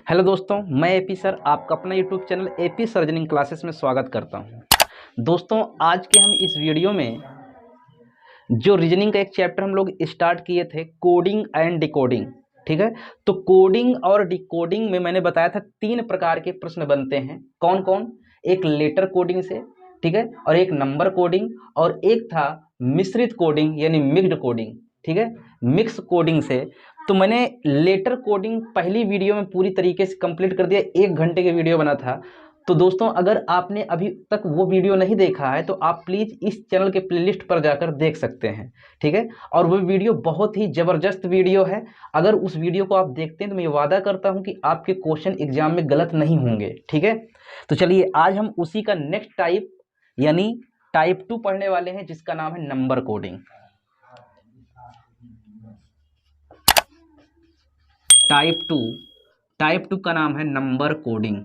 Hello दोस्तों, मैं AP sir आपका अपना YouTube channel AP sir reasoning classes में स्वागत करता हूं। दोस्तों, आज के हम इस वीडियो में जो रीजनिंग का एक चैप्टर हम लोग स्टार्ट किए थे, कोडिंग एंड डिकोडिंग। ठीक है, तो कोडिंग और डिकोडिंग में मैंने बताया था 3 प्रकार के प्रश्न बनते हैं। कौन कौन? एक लेटर कोडिंग से, ठीक है, और एक नंबर कोडिंग, और एक था मिश्रित कोडिंग यानी मिक्स्ड कोडिंग। ठीक है, मिक्स कोडिंग से। तो मैंने लेटर कोडिंग पहली वीडियो में पूरी तरीके से कंप्लीट कर दिया, 1 घंटे की वीडियो बना था। तो दोस्तों, अगर आपने अभी तक वो वीडियो नहीं देखा है तो आप प्लीज़ इस चैनल के प्लेलिस्ट पर जाकर देख सकते हैं। ठीक है, और वो वीडियो बहुत ही ज़बरदस्त वीडियो है। अगर उस वीडियो को आप देखते हैं तो मैं वादा करता हूं कि आपके क्वेश्चन एग्जाम में गलत नहीं होंगे। ठीक है, तो चलिए आज हम उसी का नेक्स्ट टाइप यानी टाइप 2 पढ़ने वाले हैं, जिसका नाम है नंबर कोडिंग। टाइप टू का नाम है नंबर कोडिंग।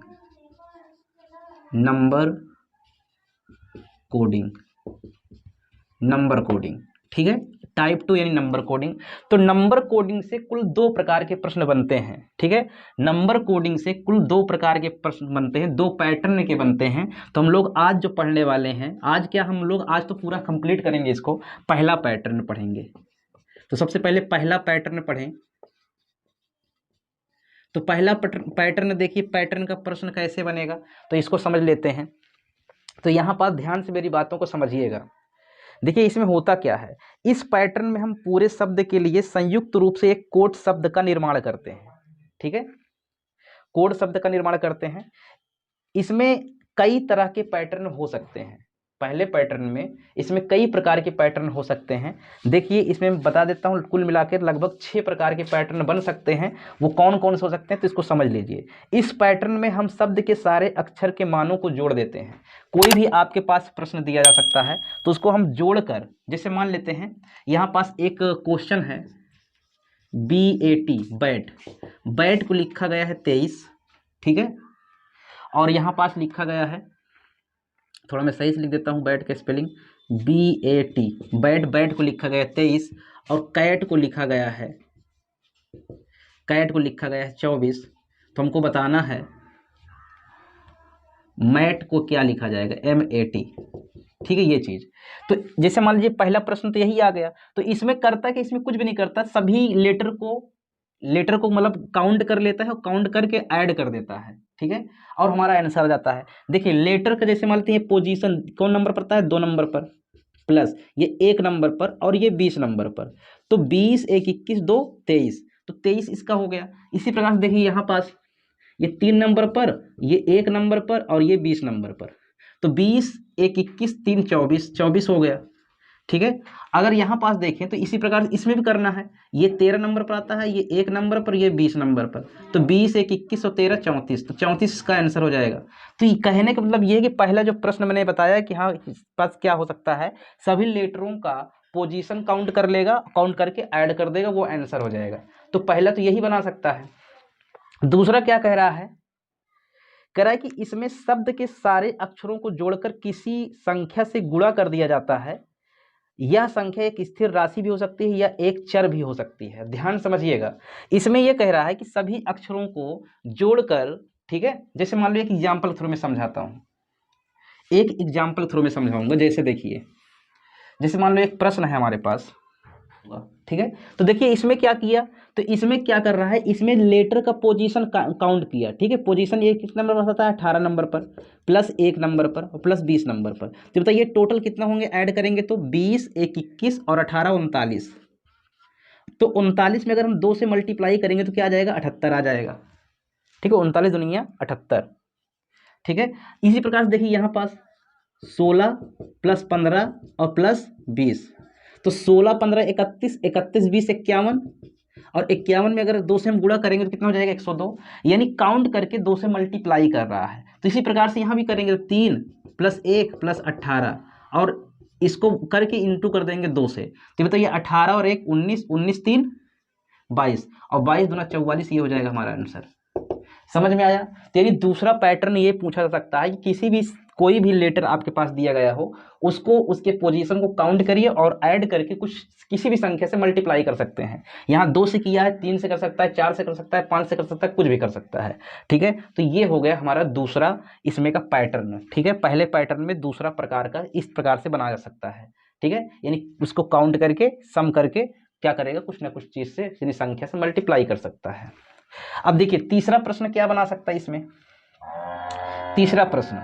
नंबर कोडिंग, ठीक है, टाइप 2 यानी नंबर कोडिंग। तो नंबर कोडिंग से कुल 2 प्रकार के प्रश्न बनते हैं। ठीक है, नंबर कोडिंग से कुल 2 प्रकार के प्रश्न बनते हैं, 2 पैटर्न के बनते हैं। तो हम लोग आज जो पढ़ने वाले हैं, आज तो पूरा कंप्लीट करेंगे इसको। पहला पैटर्न पढ़ेंगे। तो सबसे पहले पहला पैटर्न पढ़ें। तो पहला पैटर्न देखिए, पैटर्न का प्रश्न कैसे बनेगा तो इसको समझ लेते हैं। तो यहाँ पर ध्यान से मेरी बातों को समझिएगा। देखिए इसमें होता क्या है, इस पैटर्न में हम पूरे शब्द के लिए संयुक्त रूप से एक कोड शब्द का निर्माण करते हैं। ठीक है, कोड शब्द का निर्माण करते हैं। इसमें कई तरह के पैटर्न हो सकते हैं। पहले पैटर्न में इसमें कई प्रकार के पैटर्न हो सकते हैं। देखिए इसमें मैं बता देता हूँ, कुल मिलाकर लगभग 6 प्रकार के पैटर्न बन सकते हैं। वो कौन कौन से हो सकते हैं तो इसको समझ लीजिए। इस पैटर्न में हम शब्द के सारे अक्षर के मानों को जोड़ देते हैं। कोई भी आपके पास प्रश्न दिया जा सकता है तो उसको हम जोड़कर, जैसे मान लेते हैं यहाँ पास एक क्वेश्चन है, BAT बैट को लिखा गया है 23। ठीक है, और यहाँ पास लिखा गया है, थोड़ा मैं सही से लिख देता हूँ बैट का स्पेलिंग, BAT बैट को लिखा गया है 23, और कैट को लिखा गया है 24। तो हमको बताना है मैट को क्या लिखा जाएगा, MAT। ठीक है, ये चीज। तो जैसे मान लीजिए पहला प्रश्न तो यही आ गया। तो इसमें करता है कि इसमें कुछ भी नहीं करता, सभी लेटर को मतलब काउंट कर लेता है और काउंट करके ऐड कर देता है। ठीक है, और हमारा आंसर आ जाता है। देखिए लेटर का जैसे मान लेते हैं पोजीशन कौन नंबर पर आता है, 2 नंबर पर, प्लस ये 1 नंबर पर और ये 20 नंबर पर। तो 20 1 21 2 23, तो 23 इसका हो गया। इसी प्रकार से देखिए यहाँ पास ये 3 नंबर पर, ये 1 नंबर पर और ये 20 नंबर पर। तो 20 1 21 3 24 हो गया। ठीक है, अगर यहाँ पास देखें तो इसी प्रकार इसमें भी करना है। ये 13 नंबर पर आता है, ये 1 नंबर पर, ये 20 नंबर पर। तो 20 1 21 और 13 34, तो 34 इसका आंसर हो जाएगा। तो ये कहने का मतलब ये है कि पहला जो प्रश्न मैंने बताया कि हाँ इस पास क्या हो सकता है, सभी लेटरों का पोजीशन काउंट कर लेगा, काउंट करके ऐड कर देगा, वो आंसर हो जाएगा। तो पहला तो यही बना सकता है। दूसरा क्या कह रहा है, कह रहा है कि इसमें शब्द के सारे अक्षरों को जोड़कर किसी संख्या से गुणा कर दिया जाता है। यह संख्या एक स्थिर राशि भी हो सकती है या एक चर भी हो सकती है। ध्यान समझिएगा, इसमें यह कह रहा है कि सभी अक्षरों को जोड़कर, ठीक है, जैसे मान लो एक एग्जाम्पल थ्रू में समझाता हूं, समझाऊंगा। जैसे देखिए, जैसे मान लो एक प्रश्न है हमारे पास, ठीक है, तो देखिए इसमें क्या किया, तो इसमें क्या कर रहा है, इसमें लेटर का पोजीशन काउंट किया। ठीक है, पोजीशन ये कितना नंबर पर आता है, 18 नंबर पर, प्लस 1 नंबर पर और प्लस 20 नंबर पर। तो बताइए टोटल कितना होंगे, ऐड करेंगे तो 20 1 21 और 18 39। तो 39 में अगर हम 2 से मल्टीप्लाई करेंगे तो क्या आ जाएगा, 78 आ जाएगा। ठीक है, 39 दुनिया 78। ठीक है, इसी प्रकार से देखिए यहाँ पास 16 प्लस 15 और प्लस 20। तो 16 15 31, 31 20 51, और 51 में अगर 2 से हम गुणा करेंगे तो कितना हो जाएगा, 102। यानी काउंट करके 2 से मल्टीप्लाई कर रहा है। तो इसी प्रकार से यहाँ भी करेंगे तो 3 प्लस 1 प्लस 18, और इसको करके इंटू कर देंगे 2 से। तो बताइए 18 और 1 19, 19 3 22, और 22 दूना 44, ये हो जाएगा हमारा आंसर। समझ में आया। तो यानी दूसरा पैटर्न ये पूछा जा सकता है कि कोई भी लेटर आपके पास दिया गया हो उसको उसके पोजीशन को काउंट करिए और ऐड करके किसी भी संख्या से मल्टीप्लाई कर सकते हैं। यहाँ 2 से किया है, 3 से कर सकता है, 4 से कर सकता है, 5 से कर सकता है, कुछ भी कर सकता है। ठीक है, तो ये हो गया हमारा दूसरा इसमें का पैटर्न। ठीक है, पहले पैटर्न में दूसरा प्रकार का इस प्रकार से बनाया जा सकता है। ठीक है, यानी उसको काउंट करके सम करके क्या करेगा, कुछ ना कुछ चीज से यानी संख्या से मल्टीप्लाई कर सकता है। अब देखिए तीसरा प्रश्न क्या बना सकता है इसमें। तीसरा प्रश्न,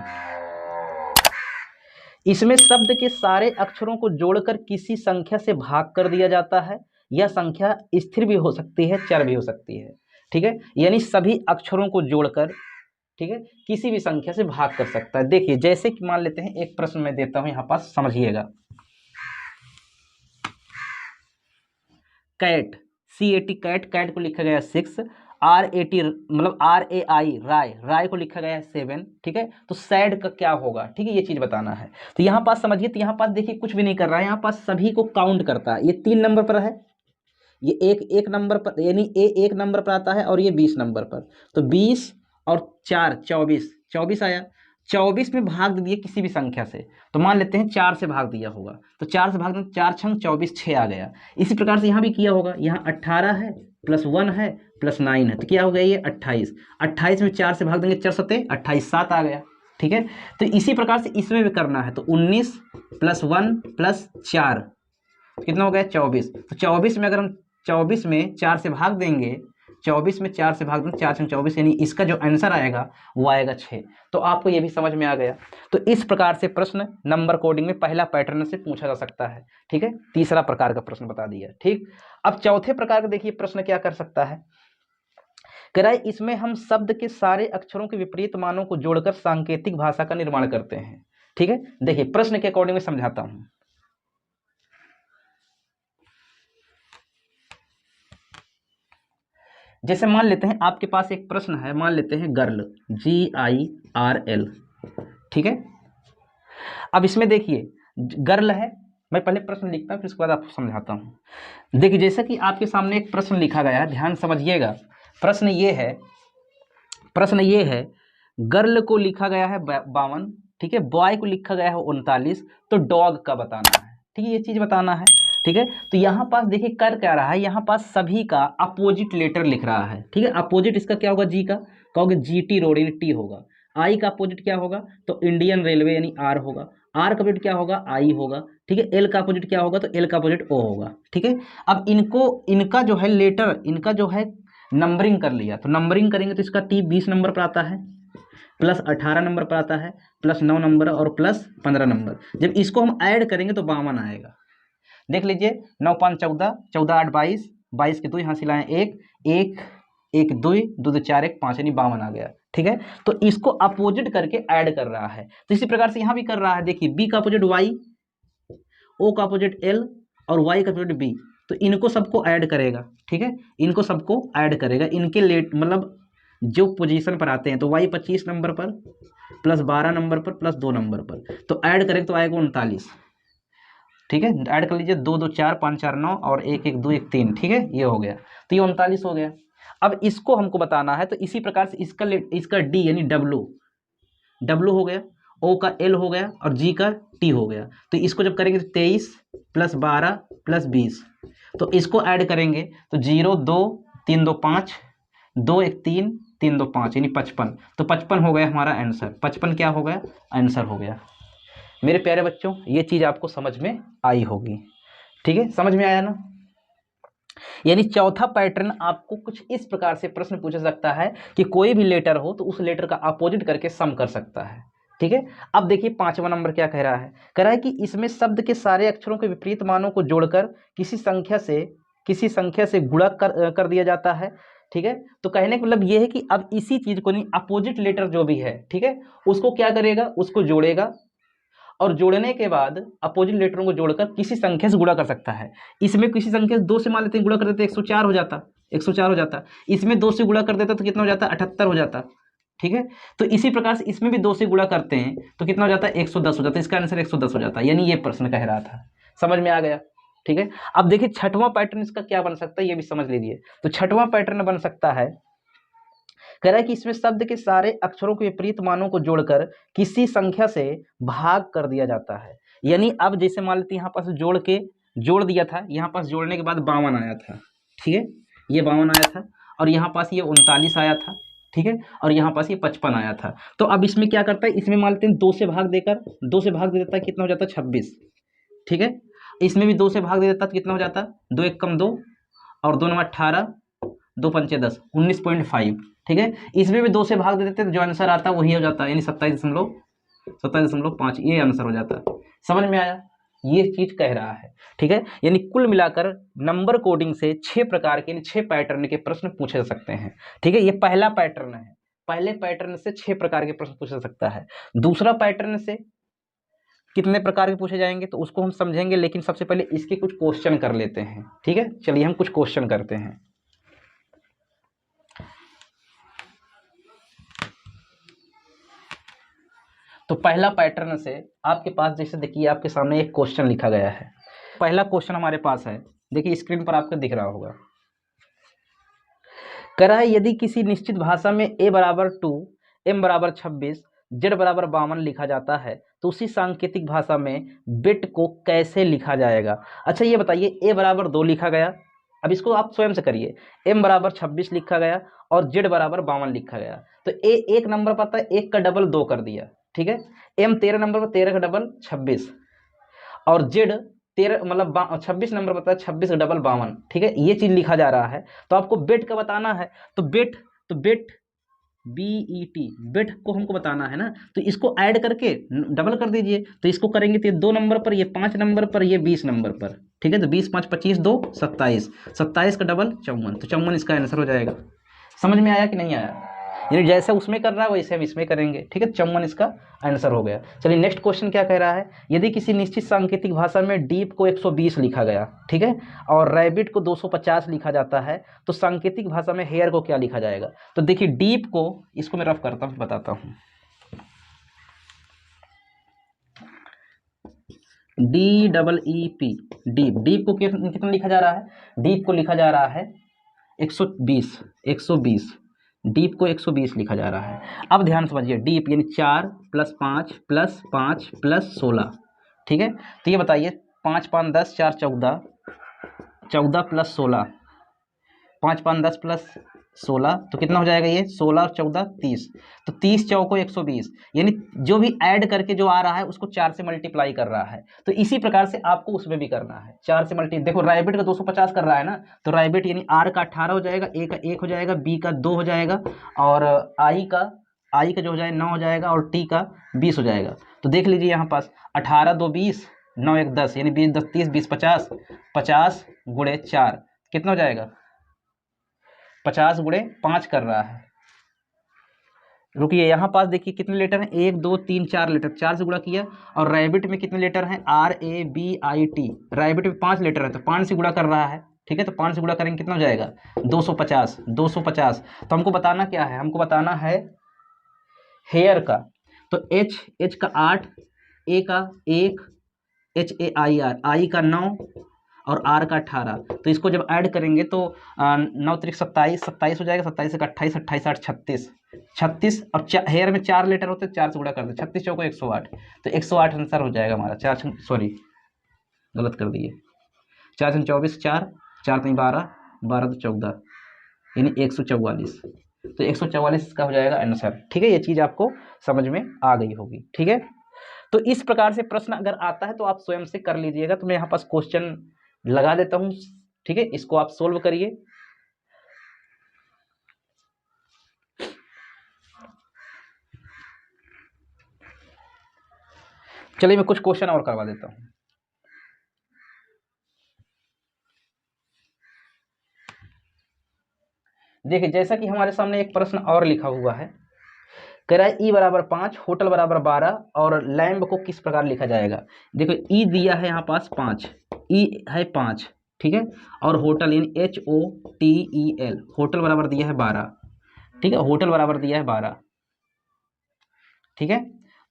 इसमें शब्द के सारे अक्षरों को जोड़कर किसी संख्या से भाग कर दिया जाता है। यह संख्या स्थिर भी हो सकती है, चर भी हो सकती है। ठीक है, यानी सभी अक्षरों को जोड़कर, ठीक है, किसी भी संख्या से भाग कर सकता है। देखिए जैसे कि मान लेते हैं एक प्रश्न मैं देता हूं यहां पास, समझिएगा। कैट, CAT कैट, कैट को लिखा गया 6, RAT मतलब RAI राय, राय को लिखा गया है 7। ठीक है, तो सैड का क्या होगा, ठीक है, ये चीज बताना है। तो यहाँ पास समझिए, तो यहाँ पास देखिए कुछ भी नहीं कर रहा है, यहाँ पास सभी को काउंट करता है। ये 3 नंबर पर है, ये एक नंबर पर, यानी एक नंबर पर आता है और ये 20 नंबर पर। तो 20 और 4 24, 24 आया। 24 में भाग दिए किसी भी संख्या से, तो मान लेते हैं 4 से भाग दिया होगा, तो 4 से भाग दें, 4 छंग 24, 6 आ गया। इसी प्रकार से यहाँ भी किया होगा, यहाँ 18 है प्लस 1 है प्लस 9 है, तो क्या हो गया ये 28। 28 में 4 से भाग देंगे, 4 सत्ते 28, 7 आ गया। ठीक है, तो इसी प्रकार से इसमें भी करना है, तो 19 प्लस 1 प्लस 4 कितना हो गया 24। तो 24 में अगर हम 24 में 4 से भाग देंगे, 24 में 4 से भाग देंगे, 4 से 24, यानी इसका जो आंसर आएगा वो आएगा 6। तो आपको ये भी समझ में आ गया। तो इस प्रकार से प्रश्न नंबर कोडिंग में पहला पैटर्न से पूछा जा सकता है। ठीक है, तीसरा प्रकार का प्रश्न बता दिया। ठीक, अब चौथे प्रकार का देखिए प्रश्न क्या कर सकता है। कह रहा है इसमें हम शब्द के सारे अक्षरों के विपरीत मानों को जोड़कर सांकेतिक भाषा का निर्माण करते हैं। ठीक है, देखिए प्रश्न के अकॉर्डिंग में समझाता हूं। जैसे मान लेते हैं आपके पास एक प्रश्न है, मान लेते हैं गर्ल, GIRL। ठीक है, अब इसमें देखिए गर्ल है, मैं पहले प्रश्न लिखता हूं फिर उसके बाद आपको समझाता हूं। देखिए जैसा कि आपके सामने एक प्रश्न लिखा गया है, ध्यान समझिएगा। प्रश्न ये है गर्ल को लिखा गया है 52, ठीक है, बॉय को लिखा गया है 39, तो डॉग का बताना है। ठीक है, ये चीज बताना है। ठीक है, तो यहाँ पास देखिए कर क्या रहा है, यहाँ पास सभी का अपोजिट लेटर लिख रहा है। ठीक है, अपोजिट इसका क्या होगा, जी का कहोगे GT रोड यानी T होगा। आई का अपोजिट क्या होगा, तो इंडियन रेलवे यानी R होगा। R का अपोजिट क्या होगा, I होगा। ठीक है, L का अपोजिट क्या होगा, तो L का अपोजिट O होगा। ठीक है, अब इनका जो है लेटर, इनका जो है नंबरिंग कर लिया, तो नंबरिंग करेंगे तो इसका T 20 नंबर पर आता है, प्लस 18 नंबर पर आता है, प्लस 9 नंबर और प्लस 15 नंबर। जब इसको हम ऐड करेंगे तो 52 आएगा। देख लीजिए 9 5 14, 14 8 22, 22 के 2 यहाँ से लाएं 1 1 1 2 2 2 4 1 5, यानी 52 आ गया। ठीक है, तो इसको अपोजिट करके ऐड कर रहा है। तो इसी प्रकार से यहाँ भी कर रहा है। देखिए B का अपोजिट Y, O का अपोजिट L और Y का अपोजिट B, तो इनको सबको ऐड करेगा। ठीक है, इनको सबको ऐड करेगा, इनके लेट मतलब जो पोजीशन पर आते हैं, तो Y 25 नंबर पर प्लस 12 नंबर पर प्लस 2 नंबर पर, तो ऐड करेंगे तो आएगा 39। ठीक है, ऐड कर लीजिए 2 2 4 5 4 9 और 1 1 2 1 3। ठीक है, ये हो गया, तो ये 39 हो गया। अब इसको हमको बताना है, तो इसी प्रकार से इसका D यानी W हो गया, O का L हो गया और G का T हो गया। तो इसको जब करेंगे तो 23 प्लस 12 प्लस 20, तो इसको ऐड करेंगे तो 0 2 3 2 5 2 1 3 3 2 5 यानी 55। तो 55 हो गया हमारा आंसर। 55 क्या हो गया, आंसर हो गया। मेरे प्यारे बच्चों ये चीज आपको समझ में आई होगी। ठीक है, समझ में आया ना। यानी चौथा पैटर्न आपको कुछ इस प्रकार से प्रश्न पूछा सकता है कि कोई भी लेटर हो तो उस लेटर का अपोजिट करके सम कर सकता है। ठीक है, अब देखिए 5वां नंबर क्या कह रहा है। कह रहा है कि इसमें शब्द के सारे अक्षरों के विपरीत मानों को जोड़कर किसी संख्या से गुणा कर दिया जाता है। ठीक है, तो कहने का मतलब ये है कि अब इसी चीज को नहीं, अपोजिट लेटर जो भी है, ठीक है, उसको क्या करेगा, उसको जोड़ेगा और जोड़ने के बाद अपोजिट लेटरों को जोड़कर किसी संख्या से गुणा कर सकता है। इसमें किसी संख्या से 2 से मान लेते हैं गुणा कर देते 104 हो जाता, 104 हो जाता। इसमें 2 से गुणा कर देता तो कितना हो जाता, 78 हो जाता। ठीक है, तो इसी प्रकार से इसमें भी 2 से गुणा करते हैं तो कितना हो जाता है, 110 हो जाता है। इसका आंसर 110 हो जाता है, यानी ये प्रश्न कह रहा था। समझ में आ गया। ठीक है, अब देखिए 6वां पैटर्न इसका क्या बन सकता है, ये भी समझ लीजिए। तो 6वां पैटर्न बन सकता है, कह रहा है कि इसमें शब्द के सारे अक्षरों के विपरीत मानों को जोड़कर किसी संख्या से भाग कर दिया जाता है। यानी अब जैसे मान लेते यहाँ पास जोड़ दिया था, यहाँ पास जोड़ने के बाद 52 आया था, ठीक है, ये 52 आया था, और यहाँ पास ये 39 आया था, ठीक है, और यहाँ पास ये 55 आया था। तो अब इसमें क्या करता है, इसमें मान लेते हैं 2 से भाग दे देता है, कितना हो जाता है 26, ठीक है। इसमें भी 2 से भाग दे देता तो कितना हो जाता, 2 एक कम 2 और 2 9 18, 2 पंचे 10, 19.5, ठीक है। इसमें भी 2 से भाग दे देते तो जो आंसर आता वही हो जाता, यानी 27.5, ये आंसर हो जाता। समझ में आया, ये चीज कह रहा है, ठीक है। यानी कुल मिलाकर नंबर कोडिंग से 6 प्रकार के, 6 पैटर्न के प्रश्न पूछे जा सकते हैं, ठीक है। ये पहला पैटर्न है, पहले पैटर्न से 6 प्रकार के प्रश्न पूछा जा सकता है। दूसरा पैटर्न से कितने प्रकार के पूछे जाएंगे तो उसको हम समझेंगे, लेकिन सबसे पहले इसके कुछ क्वेश्चन कर लेते हैं, ठीक है। चलिए हम कुछ क्वेश्चन करते हैं। तो पहला पैटर्न से आपके पास, जैसे देखिए आपके सामने एक क्वेश्चन लिखा गया है। पहला क्वेश्चन हमारे पास है, देखिए स्क्रीन पर आपको दिख रहा होगा। कह रहा है यदि किसी निश्चित भाषा में a बराबर 2, m बराबर 26, z बराबर 52 लिखा जाता है तो उसी सांकेतिक भाषा में बिट को कैसे लिखा जाएगा। अच्छा ये बताइए, a बराबर 2 लिखा गया, अब इसको आप स्वयं से करिए, m बराबर 26 लिखा गया और z बराबर 52 लिखा गया, तो a एक नंबर पर था, 1 का डबल 2 कर दिया, ठीक है। m 13 नंबर पर 13 का डबल 26 और z 13 मतलब 26 नंबर बताया, 26 का डबल 52, ठीक है। ये चीज लिखा जा रहा है, तो आपको बिट का बताना है, तो बिट BET बिट को हमको बताना है ना, तो इसको ऐड करके डबल कर दीजिए, तो इसको करेंगे तो ये 2 नंबर पर, ये 5 नंबर पर, ये 20 नंबर पर, ठीक है। तो 20 5 25 2 27, 27 का डबल 54, तो 54 इसका आंसर हो जाएगा। समझ में आया कि नहीं आया, यानी जैसे उसमें कर रहा है वैसे हम इसमें करेंगे, ठीक है। 54 इसका आंसर हो गया। चलिए नेक्स्ट क्वेश्चन क्या कह रहा है, यदि किसी निश्चित सांकेतिक भाषा में डीप को 120 लिखा गया, ठीक है, और रैबिट को 250 लिखा जाता है तो सांकेतिक भाषा में हेयर को क्या लिखा जाएगा। तो देखिए डीप को, इसको मैं रफ करता हूँ बताता हूँ, DEEP, डीप को कितना लिखा जा रहा है, डीप को लिखा जा रहा है 120, डीप को 120 लिखा जा रहा है। अब ध्यान समझिए, डीप यानी 4 + 5 + 5 + 16, ठीक है। तो ये बताइए 5 5 10 4 14, 14 + 16, 5 5 10 + 16 तो कितना हो जाएगा, ये 16 और 14 30, तो 30 चौको 120, यानी जो भी ऐड करके जो आ रहा है उसको 4 से मल्टीप्लाई कर रहा है। तो इसी प्रकार से आपको उसमें भी करना है, 4 से मल्टी, देखो रैबिट का 250 कर रहा है ना, तो रैबिट यानी R का 18 हो जाएगा, A का 1 हो जाएगा, B का 2 हो जाएगा, और I का जो हो जाएगा 9 हो जाएगा, और T का 20 हो जाएगा। तो देख लीजिए यहाँ पास 18 2 20, 9 1 10, यानी 20 10 30, 20 50, 50 गुणे 4 कितना हो जाएगा, 50 गुणे 5 कर रहा है। रुकिए यहाँ पास देखिए कितने लेटर हैं, 1 2 3 4 लेटर, 4 से गुणा किया, और रैबिट में कितने लेटर हैं, RABIT, रैबिट में 5 लेटर है तो 5 से गुणा कर रहा है, ठीक है। तो 5 से गुणा करेंगे कितना हो जाएगा, 250। तो हमको बताना क्या है, हमको बताना है हेयर का, तो H का 8, A का 1, HAIR, I का 9 और R का 18, तो इसको जब ऐड करेंगे तो 9 3 27, 27 हो जाएगा, 27 का 28, 28 8 36, 36 और हेयर में 4 लेटर होते हैं, 4 से गुणा कर दे, 36 चौको 108, तो 108 आंसर हो जाएगा हमारा। 4 सॉरी गलत कर दिए, 4 24 4, 4 12, 12 14, यानी 144, तो 144 का हो जाएगा आंसर, ठीक है। ये चीज आपको समझ में आ गई होगी, ठीक है। तो इस प्रकार से प्रश्न अगर आता है तो आप स्वयं से कर लीजिएगा, तो मैं यहाँ पास क्वेश्चन लगा देता हूं, ठीक है, इसको आप सोल्व करिए। चलिए मैं कुछ क्वेश्चन और करवा देता हूं। देखिए जैसा कि हमारे सामने एक प्रश्न और लिखा हुआ है, कह रहा है ई बराबर 5, होटल बराबर 12 और लैम्ब को किस प्रकार लिखा जाएगा। देखो ई दिया है यहाँ पास 5, ई है 5, ठीक है, और होटल यानी HOTEL, होटल बराबर दिया है 12, ठीक है, होटल बराबर दिया है 12, ठीक है।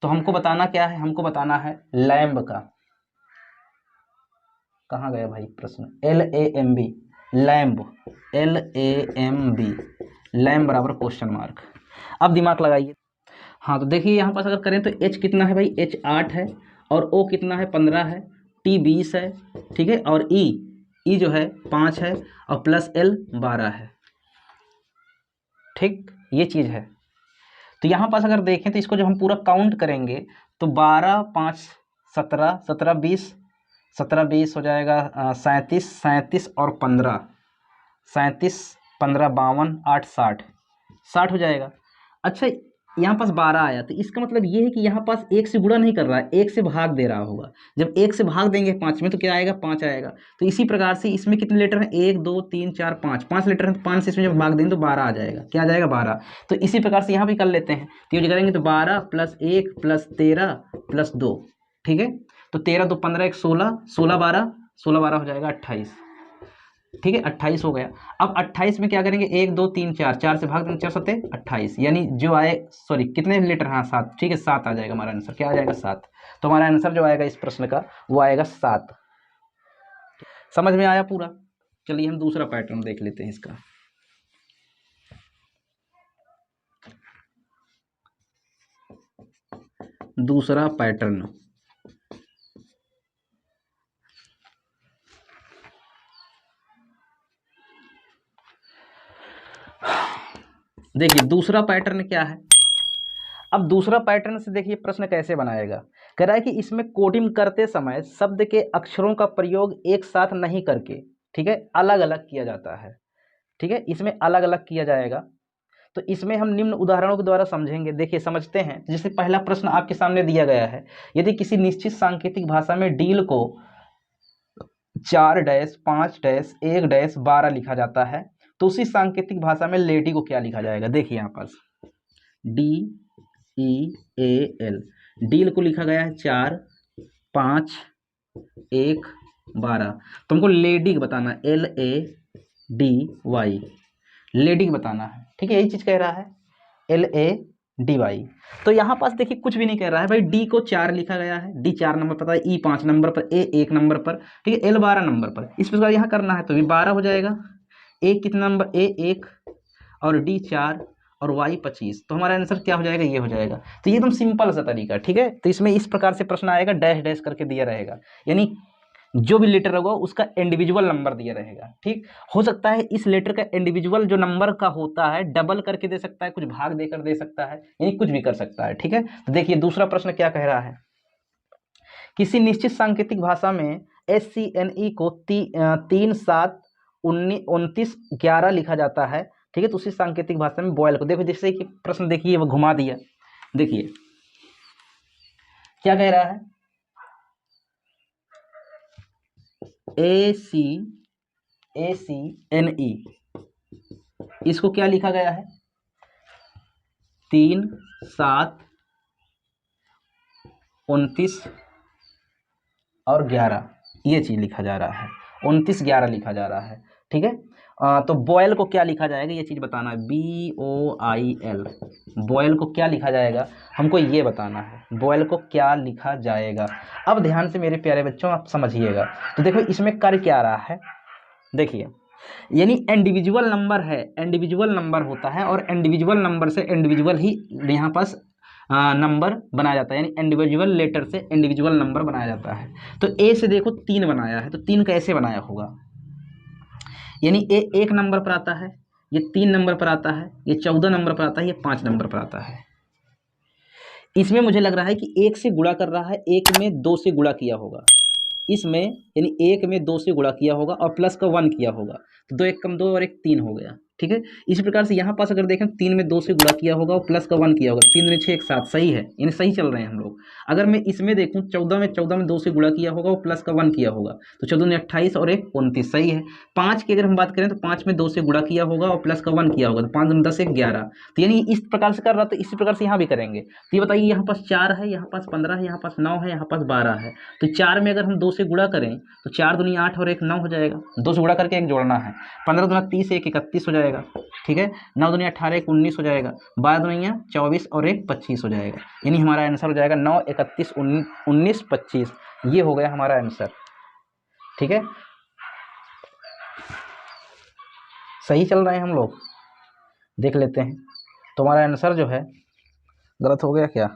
तो हमको बताना क्या है, हमको बताना है लैम्ब का, कहाँ गया भाई प्रश्न, LAMB, लैम्ब LAMB, लैम बराबर क्वेश्चन मार्क। अब दिमाग लगाइए। हाँ तो देखिए यहाँ पास अगर करें तो एच कितना है भाई, एच 8 है और ओ कितना है 15 है, टी 20 है, ठीक है, और ई जो है 5 है और प्लस एल 12 है। ठीक, ये चीज़ है। तो यहाँ पास अगर देखें तो इसको जब हम पूरा काउंट करेंगे तो 12 5 17, 17 20, 17 20 हो जाएगा 37, 37 और 15, 37 15 52 8 60, 60 हो जाएगा। अच्छा यहाँ पास 12 आया तो इसका मतलब ये है कि यहाँ पास एक से गुणा नहीं कर रहा है, एक से भाग दे रहा होगा। जब एक से भाग देंगे 5 में तो क्या आएगा, 5 आएगा। तो इसी प्रकार से इसमें कितने लेटर हैं, 1 2 3 4 5, 5 लेटर हैं, तो 5 से इसमें जब भाग देंगे तो 12 आ जाएगा। क्या आ जाएगा, 12। तो इसी प्रकार से यहाँ भी कर लेते हैं। तो ये करेंगे तो 12 प्लस 1 प्लस 13 प्लस 2, ठीक है। तो 13 2 15 1 16, 16 12, 16 12 हो जाएगा 28, ठीक है, 28 हो गया। अब 28 में क्या करेंगे, 1 2 3 4, 4 से भाग देंगे, 4 सत्ते 28, यानी जो आए, सॉरी कितने लीटर, हाँ 7, ठीक है, 7 आ जाएगा हमारा आंसर। क्या आ जाएगा, 7। तो हमारा आंसर जो आएगा इस प्रश्न का वो आएगा 7। समझ में आया पूरा। चलिए हम दूसरा पैटर्न देख लेते हैं इसका। दूसरा पैटर्न, देखिए दूसरा पैटर्न क्या है। अब दूसरा पैटर्न से देखिए प्रश्न कैसे बनाएगा। कह रहा है कि इसमें कोडिंग करते समय शब्द के अक्षरों का प्रयोग एक साथ नहीं करके, ठीक है, अलग अलग किया जाता है, ठीक है, इसमें अलग अलग किया जाएगा। तो इसमें हम निम्न उदाहरणों के द्वारा समझेंगे। देखिए समझते हैं। जैसे पहला प्रश्न आपके सामने दिया गया है, यदि किसी निश्चित सांकेतिक भाषा में डील को 4 डैश 5 डैश 1 डैश 12 लिखा जाता है तो उसी सांकेतिक भाषा में लेडी को क्या लिखा जाएगा। देखिए यहाँ पास DEAL, डील को लिखा गया है 4 5 1 12। तो हमको लेडी बताना है, LADY, लेडी बताना है, ठीक है, यही चीज कह रहा है, LADY। तो यहाँ पास देखिए कुछ भी नहीं कह रहा है भाई। डी को 4 लिखा गया है, डी 4 नंबर पर, ई 5 नंबर पर, ए 1 नंबर पर, ठीक है, एल 12 नंबर पर। इस प्रकार यहाँ करना है तो भी 12 हो जाएगा। ए कितना नंबर, ए 1 और डी 4 और वाई 25। तो हमारा आंसर क्या हो जाएगा, ये हो जाएगा। तो ये एकदम सिंपल सा तरीका, ठीक है। तो इसमें इस प्रकार से प्रश्न आएगा, डैश डैश करके दिया रहेगा, यानी जो भी लेटर होगा उसका इंडिविजुअल नंबर दिया रहेगा, ठीक। हो सकता है इस लेटर का इंडिविजुअल जो नंबर का होता है डबल करके दे सकता है, कुछ भाग देकर दे सकता है, यानी कुछ भी कर सकता है, ठीक है। तो देखिए दूसरा प्रश्न क्या कह रहा है, किसी निश्चित सांकेतिक भाषा में SCNE को 3 7 29 11 लिखा जाता है, ठीक है। तो उसी सांकेतिक भाषा में बॉयल को, देखो जैसे कि प्रश्न देखिए वो घुमा दिया, देखिए क्या कह रहा है, ACNE, इसको क्या लिखा गया है, 3 7 29 और 11, ये चीज लिखा जा रहा है, 29 11 लिखा जा रहा है, ठीक है। तो बॉयल को क्या लिखा जाएगा, ये चीज बताना है, BOIL, बॉयल को क्या लिखा जाएगा, हमको ये बताना है, बॉयल को क्या लिखा जाएगा। अब ध्यान से मेरे प्यारे बच्चों आप समझिएगा। तो देखो इसमें कर क्या रहा है, देखिए यानी इंडिविजुअल नंबर है, इंडिविजुअल नंबर होता है और इंडिविजुअल नंबर से इंडिविजुअल ही यहाँ पास नंबर बनाया जाता है, यानी इंडिविजुअल लेटर से इंडिविजुअल नंबर बनाया जाता है। तो ए से देखो 3 बनाया है, तो 3 कैसे बनाया होगा, यानी ए 1 नंबर पर आता है, ये 3 नंबर पर आता है, ये 14 नंबर पर आता है, ये 5 नंबर पर आता है। इसमें मुझे लग रहा है कि 1 से गुणा कर रहा है, 1 में 2 से गुणा किया होगा, इसमें यानी 1 में 2 से गुणा किया होगा और प्लस का 1 किया होगा, तो 2 1 कम 2 और 1 3 हो गया, ठीक है। इसी प्रकार से यहाँ पास अगर देखें 3 में 2 से गुणा किया होगा और प्लस का 1 किया होगा, 3 में 6 1 7, सही है, यानी सही चल रहे हैं हम लोग। अगर मैं इसमें देखूँ 14 में 2 से गुणा किया होगा और प्लस का 1 किया होगा, तो 14 में 28 और 1 29, सही है। 5 की अगर हम बात करें तो 5 में 2 से गुणा किया होगा और प्लस का 1 किया होगा, तो 5 में 10 1 11, तो यानी इस प्रकार से कर रहा, तो इसी प्रकार से यहाँ भी करेंगे। तो ये बताइए यहाँ पास 4 है, यहाँ पास 15 है, यहाँ पास 9 है, यहाँ पास 12 है, तो 4 में अगर हम 2 से गुणा करें तो 4 दूनी 8 और 1 9 हो जाएगा, 2 से गुणा करके 1 जोड़ना है, 15 दूना 30 1 31 हो जाएगा, ठीक है। 9 दूनी 18 1 19 हो जाएगा, 12 दूनी 24 और 1 25 हो जाएगा, यानी हमारा आंसर हो जाएगा 9 31 19 25, ये हो गया हमारा आंसर, ठीक है। सही चल रहे हैं हम लोग। देख लेते हैं। तो हमारा आंसर जो है, गलत हो गया क्या,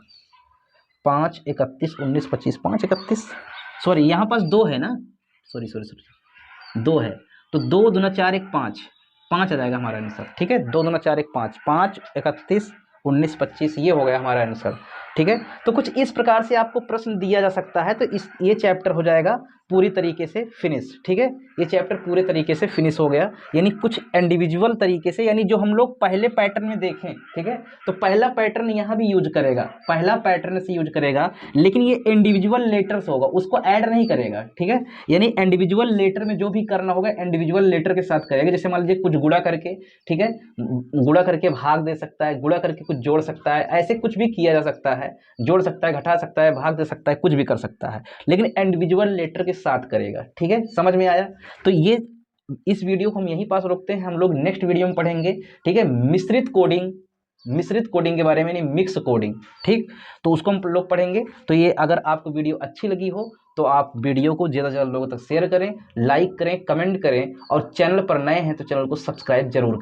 5, 31, 19, 25, 5, 31, सॉरी यहाँ पास 2 है ना, सॉरी 2 है, तो 2 दूना 4 1 5, 5 आ जाएगा हमारा आंसर। ठीक है, 2 दूना 4 1 5, 5, 31, 19, 25, ये हो गया हमारा आंसर। ठीक है, तो कुछ इस प्रकार से आपको प्रश्न दिया जा सकता है। तो ये चैप्टर हो जाएगा पूरी तरीके से फिनिश। ठीक है, ये चैप्टर पूरे तरीके से फिनिश हो गया, यानी कुछ इंडिविजुअल तरीके से, यानी जो हम लोग पहले पैटर्न में देखें। ठीक है, तो पहला पैटर्न यहाँ भी यूज करेगा, पहला पैटर्न से यूज करेगा, लेकिन ये इंडिविजुअल लेटर्स होगा, उसको ऐड नहीं करेगा। ठीक है, यानी इंडिविजुअल लेटर में जो भी करना होगा इंडिविजुअल लेटर के साथ करेगा। जैसे मान लीजिए कुछ गुणा करके, ठीक है, गुणा करके भाग दे सकता है, गुणा करके कुछ जोड़ सकता है, ऐसे कुछ भी किया जा सकता है, जोड़ सकता है, घटा सकता है, भाग दे सकता है, कुछ भी कर सकता है, लेकिन इंडिविजुअल लेटर के साथ करेगा। ठीक है, समझ में आया। तो ये इस वीडियो को हम यहीं पास रोकते हैं, हम लोग नेक्स्ट वीडियो में पढ़ेंगे। ठीक है, मिश्रित कोडिंग के बारे में, नहीं मिक्स कोडिंग। ठीक, तो उसको हम लोग पढ़ेंगे। तो ये अगर आपको वीडियो अच्छी लगी हो तो आप वीडियो को ज़्यादा से ज़्यादा लोगों तक शेयर करें, लाइक करें, कमेंट करें, और चैनल पर नए हैं तो चैनल को सब्सक्राइब जरूर करें।